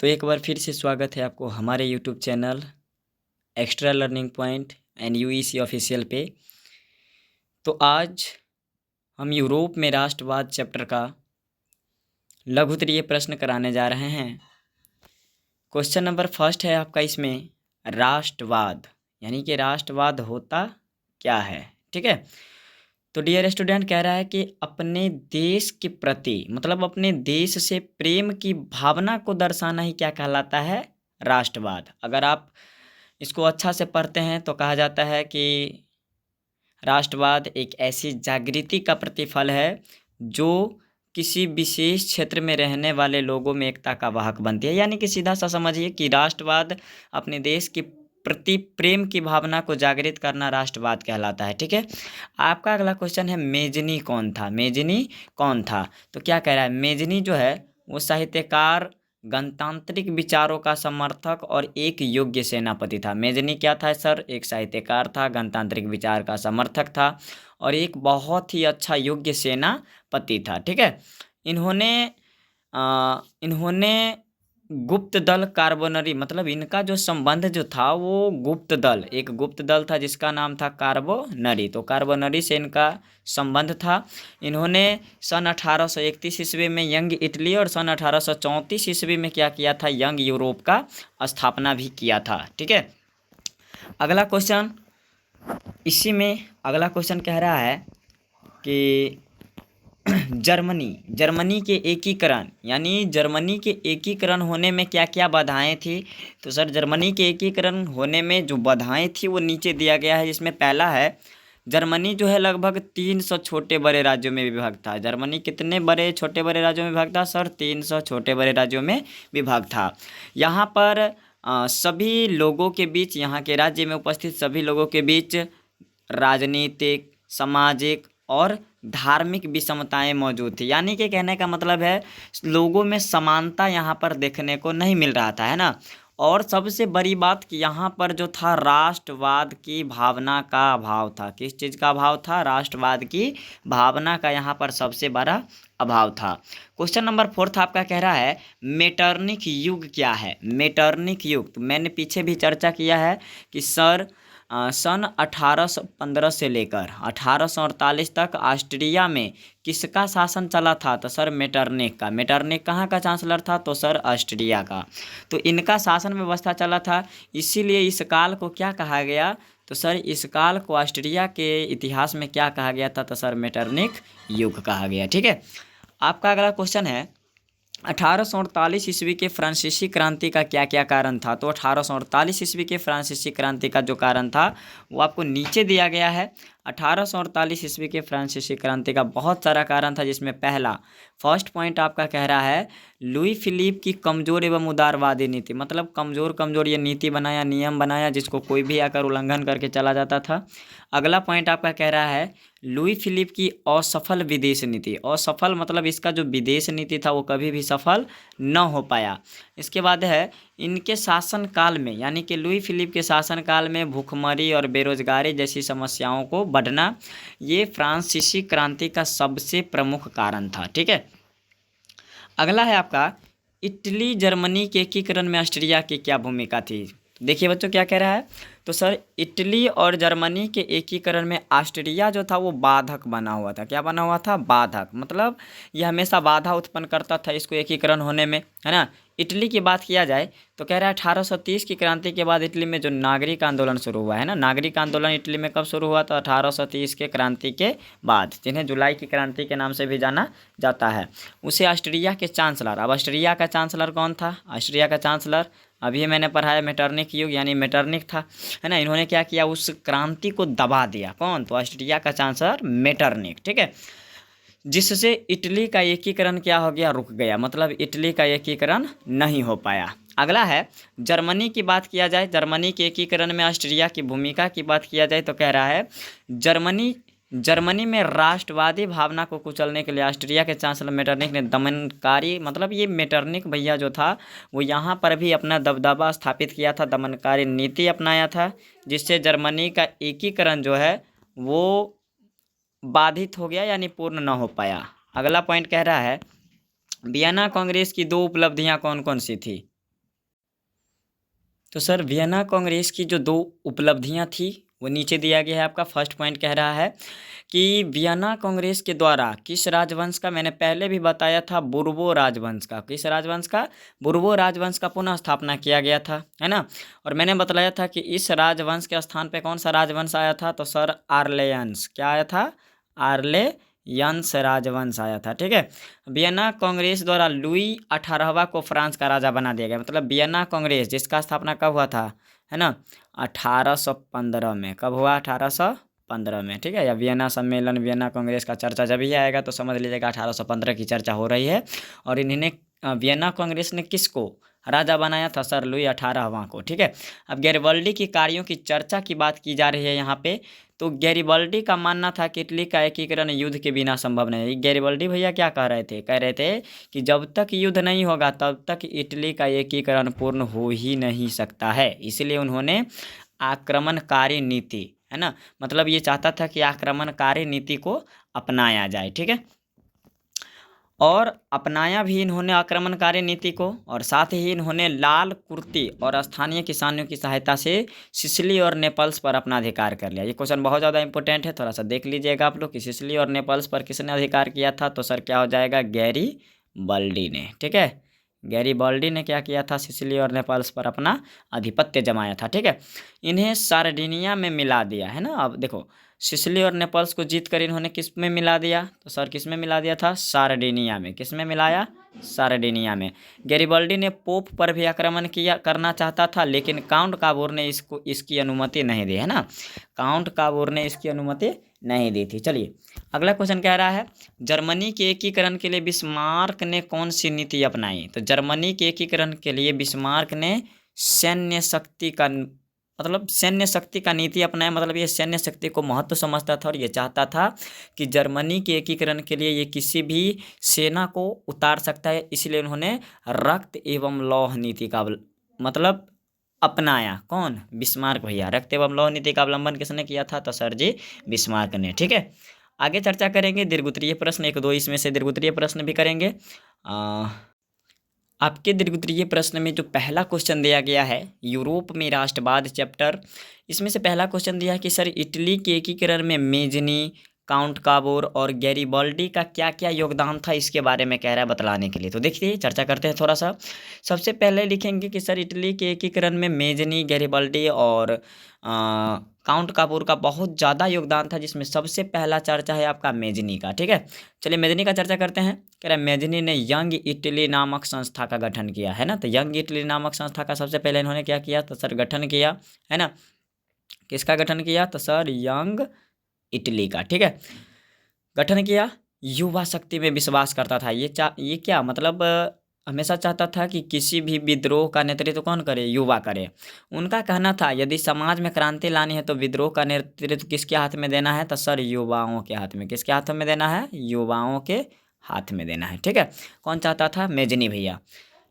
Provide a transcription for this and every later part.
तो एक बार फिर से स्वागत है आपको हमारे YouTube channel Extra Learning Point and UEC official पे। तो आज हम यूरोप में राष्ट्रवाद चैप्टर का लघुत्तरीय प्रश्न कराने जा रहे हैं। क्वेश्चन नंबर फर्स्ट है आपका इसमें राष्ट्रवाद, यानी कि राष्ट्रवाद होता क्या है। ठीक है, तो डियर स्टूडेंट कह रहा है कि अपने देश के प्रति मतलब अपने देश से प्रेम की भावना को दर्शाना ही क्या कहलाता है, राष्ट्रवाद। अगर आप इसको अच्छा से पढ़ते हैं तो कहा जाता है कि राष्ट्रवाद एक ऐसी जागृति का प्रतिफल है जो किसी विशेष क्षेत्र में रहने वाले लोगों में एकता का वाहक बनती है। यानी कि सीधा सा समझिए कि राष्ट्रवाद अपने देश के प्रति प्रेम की भावना को जागृत करना राष्ट्रवाद कहलाता है। ठीक है, आपका अगला क्वेश्चन है मेजनी कौन था। मेजनी कौन था, तो क्या कह रहा है, मेजनी जो है वो साहित्यकार, गणतांत्रिक विचारों का समर्थक और एक योग्य सेनापति था। मेजनी क्या था सर, एक साहित्यकार था, गणतांत्रिक विचार का समर्थक था और एक बहुत ही अच्छा योग्य सेनापति था। ठीक है, इन्होंने गुप्त दल कार्बोनरी मतलब इनका जो संबंध जो था वो एक गुप्त दल था जिसका नाम था कार्बोनरी। तो कार्बोनरी से इनका संबंध था। इन्होंने सन 1831 ईस्वी में यंग इटली और सन 1834 ईस्वी में क्या किया था, यंग यूरोप का स्थापना भी किया था। ठीक है, अगला क्वेश्चन इसी में अगला क्वेश्चन कह रहा है कि जर्मनी के एकीकरण, यानी जर्मनी के एकीकरण होने में क्या क्या बाधाएं थी। तो सर जर्मनी के एकीकरण होने में जो बाधाएं थी वो नीचे दिया गया है। जिसमें पहला है, जर्मनी जो है लगभग 300 छोटे बड़े राज्यों में विभाग था। जर्मनी कितने बड़े छोटे बड़े राज्यों में विभाग था सर, 300 छोटे बड़े राज्यों में विभाग था। यहाँ पर सभी लोगों के बीच, यहाँ के राज्य में उपस्थित सभी लोगों के बीच राजनीतिक, सामाजिक और धार्मिक विषमताएं मौजूद थी। यानी कि कहने का मतलब है लोगों में समानता यहाँ पर देखने को नहीं मिल रहा था, है ना। और सबसे बड़ी बात कि यहाँ पर जो था राष्ट्रवाद की भावना का अभाव था। किस चीज़ का अभाव था, राष्ट्रवाद की भावना का यहाँ पर सबसे बड़ा अभाव था। क्वेश्चन नंबर 4 आपका कह रहा है मेटरनिख युग क्या है। मेटरनिख युग, तो मैंने पीछे भी चर्चा किया है कि सर सन 1815 से लेकर 1848 तक ऑस्ट्रिया में किसका शासन चला था, तो सर मेटरनिख का। मेटरनिख कहाँ का चांसलर था, तो सर ऑस्ट्रिया का। तो इनका शासन व्यवस्था चला था, इसीलिए इस काल को क्या कहा गया, तो सर इस काल को ऑस्ट्रिया के इतिहास में क्या कहा गया था, तो सर मेटरनिख युग कहा गया। ठीक है, आपका अगला क्वेश्चन है 1848 ईस्वी के फ्रांसीसी क्रांति का क्या क्या कारण था। तो 1848 ईस्वी के फ्रांसीसी क्रांति का जो कारण था वो आपको नीचे दिया गया है। 1848 ईस्वी के फ्रांसीसी क्रांति का बहुत सारा कारण था, जिसमें पहला फर्स्ट पॉइंट आपका कह रहा है लुई फिलिप की कमजोर एवं उदारवादी नीति, मतलब कमजोर ये नीति बनाया, नियम बनाया जिसको कोई भी आकर उल्लंघन करके चला जाता था। अगला पॉइंट आपका कह रहा है लुई फिलिप की असफल विदेश नीति। असफल मतलब इसका जो विदेश नीति था वो कभी भी सफल न हो पाया। इसके बाद है इनके शासनकाल में, यानी कि लुई फिलिप के शासनकाल में भूखमरी और बेरोजगारी जैसी समस्याओं को बढ़ना, ये फ्रांसीसी क्रांति का सबसे प्रमुख कारण था। ठीक है, अगला है आपका इटली जर्मनी के एकीकरण में ऑस्ट्रिया की क्या भूमिका थी। देखिए बच्चों क्या कह रहा है, तो सर इटली और जर्मनी के एकीकरण में ऑस्ट्रिया जो था वो बाधक बना हुआ था। क्या बना हुआ था, बाधक, मतलब यह हमेशा बाधा उत्पन्न करता था इसको एकीकरण होने में, है ना। इटली की बात किया जाए तो कह रहा है 1830 की क्रांति के बाद इटली में जो नागरिक आंदोलन शुरू हुआ है ना, नागरिक आंदोलन इटली में कब शुरू हुआ, तो 1830 के क्रांति के बाद, जिन्हें जुलाई की क्रांति के नाम से भी जाना जाता है। उसे ऑस्ट्रिया के चांसलर, अब ऑस्ट्रिया का चांसलर कौन था, ऑस्ट्रिया का चांसलर अभी मैंने पढ़ाया मेटरनिख युग, यानी मेटरनिख था, है ना। इन्होंने क्या किया, उस क्रांति को दबा दिया। कौन, तो ऑस्ट्रिया का चांसलर मेटरनिख। ठीक है, जिससे इटली का एकीकरण क्या हो गया, रुक गया, मतलब इटली का एकीकरण नहीं हो पाया। अगला है जर्मनी की बात किया जाए, जर्मनी के एकीकरण में ऑस्ट्रिया की भूमिका की बात किया जाए तो कह रहा है जर्मनी में राष्ट्रवादी भावना को कुचलने के लिए ऑस्ट्रिया के चांसलर मेटरनिख ने दमनकारी, मतलब ये मेटरनिख भैया जो था वो यहाँ पर भी अपना दबदबा स्थापित किया था, दमनकारी नीति अपनाया था, जिससे जर्मनी का एकीकरण जो है वो बाधित हो गया, यानी पूर्ण न हो पाया। अगला पॉइंट कह रहा है वियना कांग्रेस की 2 उपलब्धियां कौन कौन सी थी। तो सर वियना कांग्रेस की जो दो उपलब्धियां थी वो नीचे दिया गया है। आपका फर्स्ट पॉइंट कह रहा है कि वियना कांग्रेस के द्वारा किस राजवंश का, मैंने पहले भी बताया था, बुर्बो राजवंश का, किस राजवंश का, बुर्बो राजवंश का पुनः स्थापना किया गया था, है ना। और मैंने बताया था कि इस राजवंश के स्थान पे कौन सा राजवंश आया था, तो सर आर्लेयंस, क्या आया था, आर्लेयंस राजवंश आया था। ठीक है। वियना कांग्रेस द्वारा लुई 18वां को फ्रांस का राजा बना दिया गया। मतलब वियना कांग्रेस जिसका स्थापना कब हुआ था, है ना, 1815 में। कब हुआ, 1815 में। ठीक है। या वियना सम्मेलन, वियना कांग्रेस का चर्चा जब ही आएगा तो समझ लीजिएगा 1815 की चर्चा हो रही है। और इन्होंने वियना कांग्रेस ने किसको राजा बनाया था, सर लुई 18वां को। ठीक है। अब गैरिबल्डी की कार्यों की चर्चा की बात की जा रही है यहाँ पे। तो गैरिबल्डी का मानना था कि इटली का एकीकरण युद्ध के बिना संभव नहीं है। गैरिबल्डी भैया क्या कह रहे थे, कह रहे थे कि जब तक युद्ध नहीं होगा तब तक इटली का एकीकरण पूर्ण हो ही नहीं सकता है। इसलिए उन्होंने आक्रमणकारी नीति, है ना, मतलब ये चाहता था कि आक्रमणकारी नीति को अपनाया जाए। ठीक है। और अपनाया भी इन्होंने आक्रमणकारी नीति को, और साथ ही इन्होंने लाल कुर्ती और स्थानीय किसानों की सहायता से सिसिली और नेपल्स पर अपना अधिकार कर लिया। ये क्वेश्चन बहुत ज़्यादा इंपॉर्टेंट है, थोड़ा सा देख लीजिएगा आप लोग कि सिसिली और नेपल्स पर किसने अधिकार किया था, तो सर क्या हो जाएगा, गैरिबल्डी ने। ठीक है। गैरिबल्डी ने क्या किया था, सिसिली और नेपल्स पर अपना आधिपत्य जमाया था। ठीक है। इन्हें सार्डिनिया में मिला दिया, है ना। अब देखो सिसिली और नेपल्स को जीत कर इन्होंने किस में मिला दिया, तो सर किस में मिला दिया था, सार्डिनिया में। किस में मिलाया, सार्डिनिया में। गैरिबल्डी ने पोप पर भी आक्रमण किया करना चाहता था, लेकिन काउंट काबूर ने इसकी अनुमति नहीं दी, है ना। काउंट काबूर ने इसकी अनुमति नहीं दी थी। चलिए अगला क्वेश्चन कह रहा है, जर्मनी के एकीकरण के लिए बिस्मार्क ने कौन सी नीति अपनाई। तो जर्मनी के एकीकरण के लिए बिस्मार्क ने सैन्य शक्ति का, मतलब सैन्य शक्ति का नीति अपनाया। मतलब ये सैन्य शक्ति को महत्व समझता था और ये चाहता था कि जर्मनी के एकीकरण के लिए ये किसी भी सेना को उतार सकता है। इसलिए उन्होंने रक्त एवं लौह नीति का मतलब अपनाया। कौन, बिस्मार्क भैया। रक्त एवं लौह नीति का अवलंबन किसने किया था, तो सर जी बिस्मार्क ने। ठीक है। आगे चर्चा करेंगे दीर्घोत्तरीय प्रश्न, एक दो इसमें से दीर्घोत्तरीय प्रश्न भी करेंगे। आपके दीर्घोत्तरीय प्रश्न में जो पहला क्वेश्चन दिया गया है, यूरोप में राष्ट्रवाद चैप्टर, इसमें से पहला क्वेश्चन दिया है कि सर इटली के एकीकरण में मेजनी, काउंट काबोर और गैरिबल्डी का क्या क्या योगदान था, इसके बारे में कह रहा है बतलाने के लिए। तो देखिए चर्चा करते हैं थोड़ा सा। सबसे पहले लिखेंगे कि सर इटली के एकीकरण में मेजनी, गैरिबल्डी और काउंट काबूर का बहुत ज़्यादा योगदान था, जिसमें सबसे पहला चर्चा है आपका मेजनी का। ठीक है। चलिए मेजनी का चर्चा करते हैं। कह रहा है मेजनी ने यंग इटली नामक संस्था का गठन किया, है ना। तो यंग इटली नामक संस्था का सबसे पहले इन्होंने क्या किया, तो सर गठन किया, है ना। किसका गठन किया, तो सर यंग इटली का। ठीक है। गठन किया। युवा शक्ति में विश्वास करता था। ये क्या मतलब, हमेशा चाहता था कि किसी भी विद्रोह का नेतृत्व कौन करे, युवा करे। उनका कहना था यदि समाज में क्रांति लानी है तो विद्रोह का नेतृत्व किसके हाथ में देना है, तो सर युवाओं के हाथ में। किसके हाथ में देना है, युवाओं के हाथ में देना है। ठीक है। कौन चाहता था, मेजनी भैया।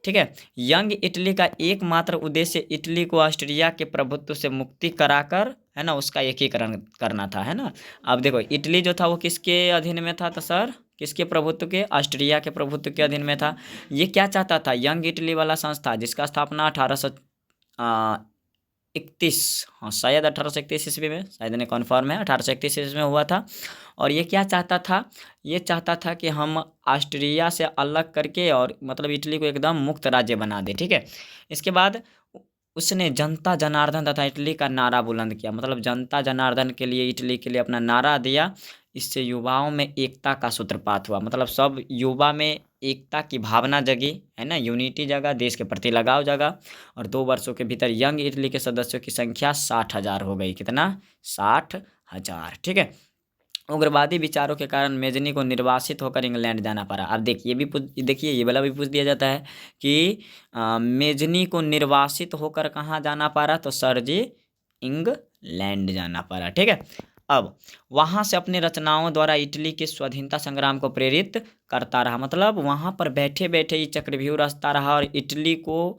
ठीक है। यंग इटली का एकमात्र उद्देश्य इटली को ऑस्ट्रिया के प्रभुत्व से मुक्ति कराकर, है ना, उसका एकीकरण करना था, है ना। अब देखो इटली जो था वो किसके अधीन में था, तो सर किसके प्रभुत्व के, ऑस्ट्रिया के प्रभुत्व के अधीन में था। ये क्या चाहता था, यंग इटली वाला संस्था जिसका स्थापना 1831, हाँ शायद 1831 ईस्वी में, शायद नहीं कन्फर्म है, 1831 ईस्वी में हुआ था। और ये क्या चाहता था, ये चाहता था कि हम ऑस्ट्रिया से अलग करके और मतलब इटली को एकदम मुक्त राज्य बना दे। ठीक है। इसके बाद उसने जनता जनार्दन तथा इटली का नारा बुलंद किया। मतलब जनता जनार्दन के लिए, इटली के लिए अपना नारा दिया। इससे युवाओं में एकता का सूत्रपात हुआ। मतलब सब युवा में एकता की भावना जगी, है ना, यूनिटी जगा, देश के प्रति लगाव जगा। और 2 वर्षों के भीतर यंग इटली के सदस्यों की संख्या 60,000 हो गई। कितना, 60,000। ठीक है। उग्रवादी विचारों के कारण मेजनी को निर्वासित होकर इंग्लैंड जाना पड़ा। अब देखिए देखिए ये वाला भी पूछ दिया जाता है कि मेजनी को निर्वासित होकर कहाँ जाना पड़ा, तो सर जी इंग्लैंड जाना पड़ा। ठीक है। अब वहाँ से अपनी रचनाओं द्वारा इटली के स्वाधीनता संग्राम को प्रेरित करता रहा। मतलब वहाँ पर बैठे बैठे ही चक्रव्यूह रचता रहा और इटली को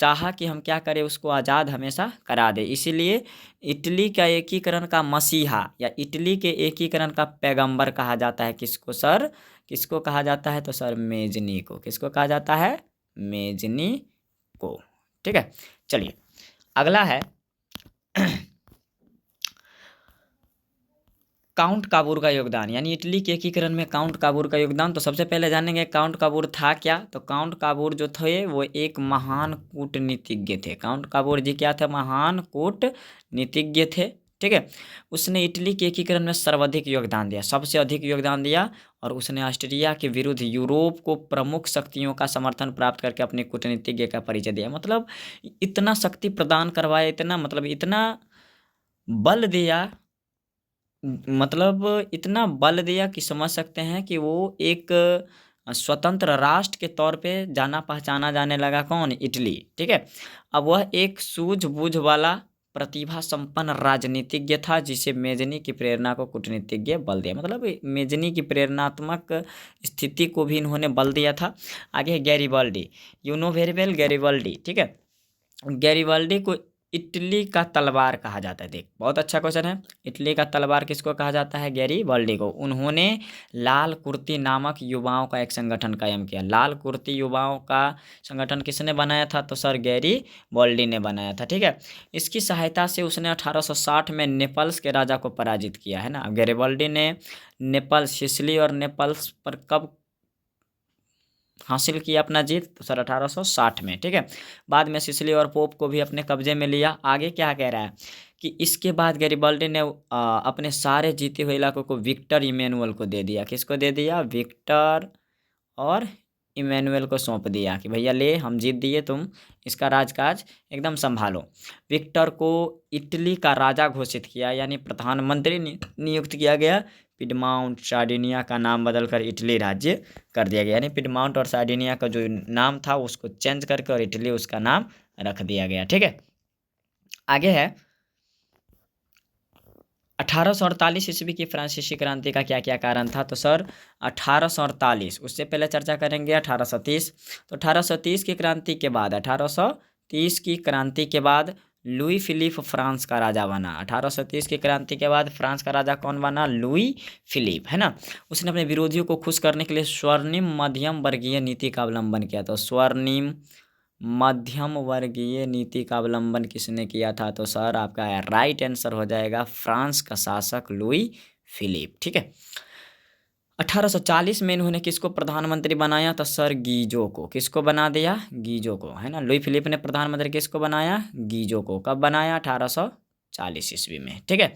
चाहा कि हम क्या करें, उसको आज़ाद हमेशा करा दे। इसीलिए इटली का एकीकरण का मसीहा या इटली के एकीकरण का पैगंबर कहा जाता है किसको, सर किसको कहा जाता है, तो सर मेजनी को। किसको कहा जाता है, मेजनी को। ठीक है। चलिए अगला है काउंट काबूर का योगदान, यानी इटली के एकीकरण में काउंट काबूर का योगदान। तो सबसे पहले जानेंगे काउंट काबूर था क्या। तो काउंट काबूर जो थे वो एक महान कूटनीतिज्ञ थे। काउंट काबूर जी क्या थे, महान कूटनीतिज्ञ थे, ठीक है। उसने इटली के एकीकरण में सर्वाधिक योगदान दिया, सबसे अधिक योगदान दिया, और उसने ऑस्ट्रिया के विरुद्ध यूरोप को प्रमुख शक्तियों का समर्थन प्राप्त करके अपने कूटनीतिज्ञ का परिचय दिया। मतलब इतना शक्ति प्रदान करवाया, इतना मतलब इतना बल दिया, मतलब इतना बल दिया कि समझ सकते हैं कि वो एक स्वतंत्र राष्ट्र के तौर पे जाना पहचाना जाने लगा। कौन, इटली, ठीक है। अब वह एक सूझबूझ वाला प्रतिभा संपन्न राजनीतिज्ञ था जिसे मेजनी की प्रेरणा को कूटनीतिज्ञ बल दिया। मतलब मेजनी की प्रेरणात्मक स्थिति को भी इन्होंने बल दिया था। आगे है Garibaldi, you know very well Garibaldi, ठीक है। गैरिबाल्डी को इटली का तलवार कहा जाता है। देख, बहुत अच्छा क्वेश्चन है। इटली का तलवार किसको कहा जाता है, गैरिबाल्डी को। उन्होंने लाल कुर्ती नामक युवाओं का एक संगठन कायम किया। लाल कुर्ती युवाओं का संगठन किसने बनाया था, तो सर गैरिबाल्डी ने बनाया था, ठीक है। इसकी सहायता से उसने 1860 में नेपल्स के राजा को पराजित किया है ना। गैरिबाल्डी ने नेपल्स, सिसिली और नेपल्स पर कब हासिल किया अपना जीत, तो सर 1860 में, ठीक है। बाद में सिसिली और पोप को भी अपने कब्जे में लिया। आगे क्या कह रहा है कि इसके बाद गैरिबाल्डी ने अपने सारे जीते हुए इलाकों को विक्टर इमैनुअल को दे दिया। किसको दे दिया, विक्टर और इमैनुअल को सौंप दिया कि भैया ले, हम जीत दिए, तुम इसका राजकाज एकदम संभालो। विक्टर को इटली का राजा घोषित किया, यानी प्रधानमंत्री नियुक्त किया गया। पिडमाउंट सार्डिनिया का नाम बदलकर इटली राज्य कर दिया गया, यानी पिडमाउंट और सार्डिनिया का जो नाम था उसको चेंज करके और इटली उसका नाम रख दिया गया, ठीक है। आगे है 1848 ईस्वी की फ्रांसीसी क्रांति का क्या क्या कारण था। तो सर 1848, उससे पहले चर्चा करेंगे 1830। तो 1830 की क्रांति के बाद 1830 की क्रांति के बाद लुई फिलिप फ्रांस का राजा बना। 1830 की क्रांति के बाद फ्रांस का राजा कौन बना, लुई फिलिप, है ना। उसने अपने विरोधियों को खुश करने के लिए स्वर्णिम मध्यम वर्गीय नीति का अवलंबन किया। तो स्वर्णिम मध्यम वर्गीय नीति का अवलंबन किसने किया था, तो सर आपका राइट आंसर हो जाएगा फ्रांस का शासक लुई फिलिप, ठीक है। 1840 में इन्होंने किसको प्रधानमंत्री बनाया, तो सर गीजो को। किसको बना दिया, गीजो को, है ना। लुई फिलिप ने प्रधानमंत्री किसको बनाया, गीजो को। कब बनाया, 1840 ईस्वी में, ठीक है।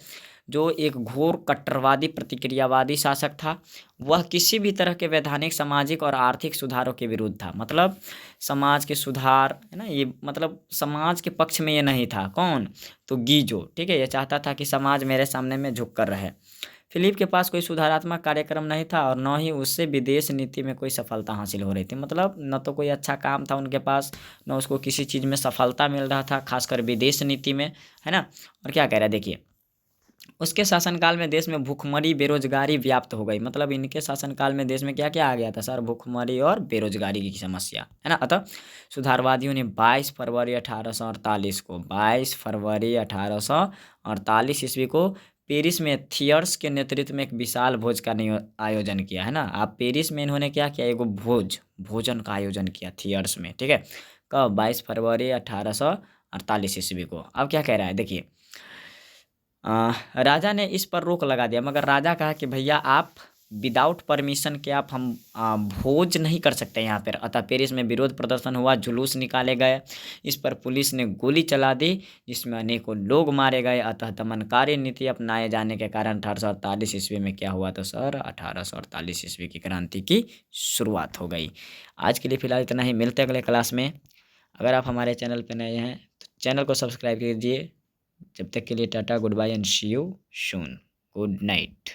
जो एक घोर कट्टरवादी प्रतिक्रियावादी शासक था। वह किसी भी तरह के वैधानिक, सामाजिक और आर्थिक सुधारों के विरुद्ध था। मतलब समाज के सुधार, है ना, ये मतलब समाज के पक्ष में ये नहीं था। कौन, तो गीजो, ठीक है। ये चाहता था कि समाज मेरे सामने में झुक कर रहे। फिलिप के पास कोई सुधारात्मक कार्यक्रम नहीं था और न ही उससे विदेश नीति में कोई सफलता हासिल हो रही थी। मतलब न तो कोई अच्छा काम था उनके पास, न उसको किसी चीज़ में सफलता मिल रहा था, खासकर विदेश नीति में, है ना। और क्या कह रहा है देखिए, उसके शासनकाल में देश में भूखमरी, बेरोजगारी व्याप्त हो गई। मतलब इनके शासनकाल में देश में क्या क्या आ गया था सर, भूखमरी और बेरोजगारी की समस्या, है ना। अतः सुधारवादियों ने 22 फरवरी 1848 को 22 फरवरी 1848 ईस्वी को पेरिस में थियर्स के नेतृत्व में एक विशाल भोज का आयोजन किया, है ना। आप पेरिस में इन्होंने क्या किया, एगो भोजन का आयोजन किया थियर्स में, ठीक है। कब, 22 फरवरी 1848 ईस्वी को। अब क्या कह रहा है देखिए, राजा ने इस पर रोक लगा दिया, मगर राजा कहा कि भैया आप विदाउट परमिशन के आप हम भोज नहीं कर सकते यहाँ पर। अतः पेरिस में विरोध प्रदर्शन हुआ, जुलूस निकाले गए। इस पर पुलिस ने गोली चला दी, जिसमें अनेकों लोग मारे गए। अतः दमनकारी नीति अपनाए जाने के कारण 1848 ईस्वी में क्या हुआ, तो सर 1848 ईस्वी की क्रांति की शुरुआत हो गई। आज के लिए फिलहाल इतना ही, मिलते हैं अगले क्लास में। अगर आप हमारे चैनल पर नए हैं तो चैनल को सब्सक्राइब कीजिए। जब तक के लिए tata, good bye and see you soon, good night.